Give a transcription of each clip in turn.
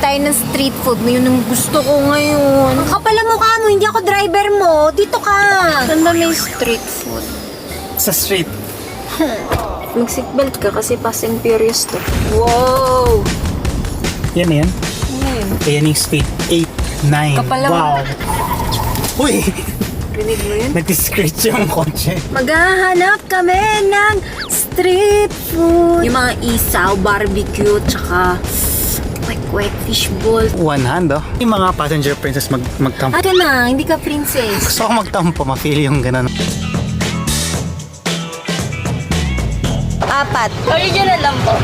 tayo ng street food. Yun ang gusto ko ngayon. Kapala mukha mo, hindi ako driver mo. Dito ka. Saan ba may street food? Sa street. Mag-seatbelt ka kasi Fast and Furious to. Wow! Yan na yan. Ngayon. Ayan yung street 8, 9. Kapala mo. Wow. Uy! Rinig mo yun? Nag-scratch yung kotse. Maghahanap kami ng street food. Yung mga isaw, barbecue, tsaka kwek-kwek, fishball. One hand, oh. Yung mga passenger princess magtampo. Aka na, hindi ka princess. Gusto ko magtampo, ma-feel yung ganun. 4. Original lang po.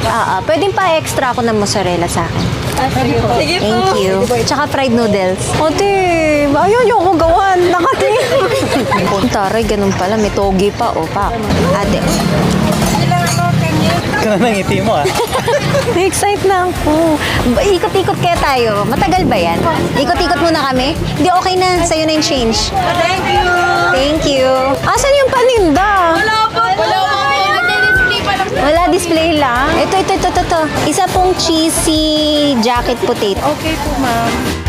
Pwedeng pa extra ako ng mozzarella sa akin. Sige po. Thank you. Tsaka fried noodles. Ate, ayaw niyo ako gawan. Nakating. Taray, ganun pala. May togi pa. O, pa. Ate. Ganun ang ngiti mo, ah. Na-excite na ako. Ikot-ikot kaya tayo. Matagal ba yan? Ikot-ikot muna kami? Hindi, okay na. Sa'yo na yung change. Thank you. Thank you. Asan yung paninda? Wala po. Wala po. Nag-display pa lang. Wala, display lang. Ito. Isa pong cheesy jacket potato. Okay po, ma'am.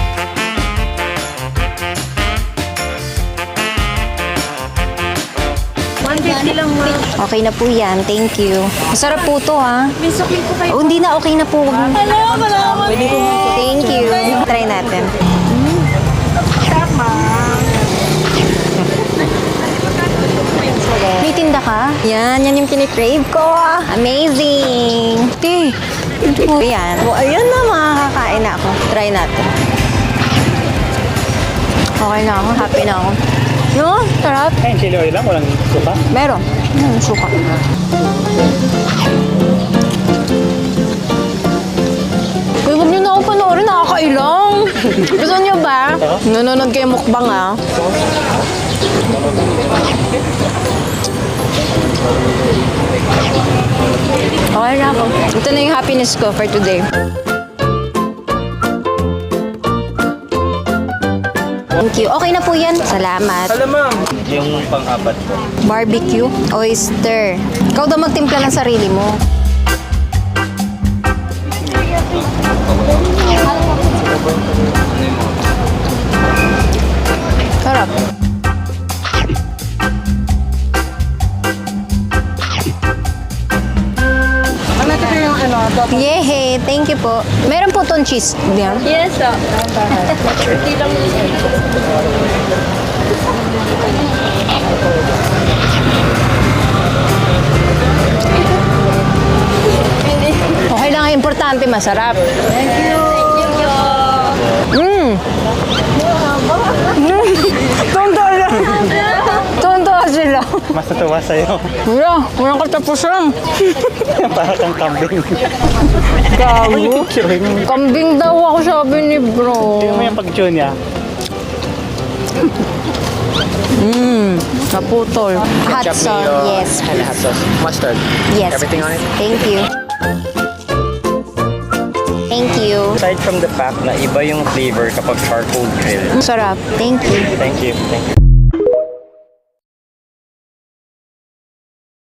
Lang, ma'am. Okay na po yan. Thank you. Masarap po to, ha? May sukli po kayo. Oh, hindi na. Okay na po. Salamat. Pwede po. Thank you. Try natin. May tinda ka? Yan yung kinikrave ko. Amazing. Ti. Yan. Oh, ayan na, makakakain na ako. Try natin. Okay na ako. Happy na ako. No? Sarap. Ayun, chili oil lang, walang suka. Meron. Suka. Kaya huwag niyo na ako panoorin, nakakailang. Gusto niyo ba? Nanonood kayo mukbang, ah. Okay na ako. Ito na yung happiness ko for today. Thank you. Okay na po yan. Salamat. Hello, ma'am. Yung pang-apat ko. Barbecue, oyster. Ikaw daw magtimpla ng sarili mo. Sarap. Yehe, thank you po. Meron po itong cheese. Yan. Yes, sir. Hindi lang. Okay lang, importante, masarap. Thank you. Tonto lang. Tonto sila. Mas natuwa sa'yo. Wala, walang katapusan. Para kang kambing. Gago. Picture mo. Kambing daw ako, sabi ni bro. Tingnan mo yung pag-tune niya. Naputol. Hot sauce, yes. And hot sauce. Mustard. Yes. Everything on it? Thank you. Thank you. Aside from the fact na iba yung flavor kapag charcoal grill. Sarap. Thank you. Thank you. Thank you.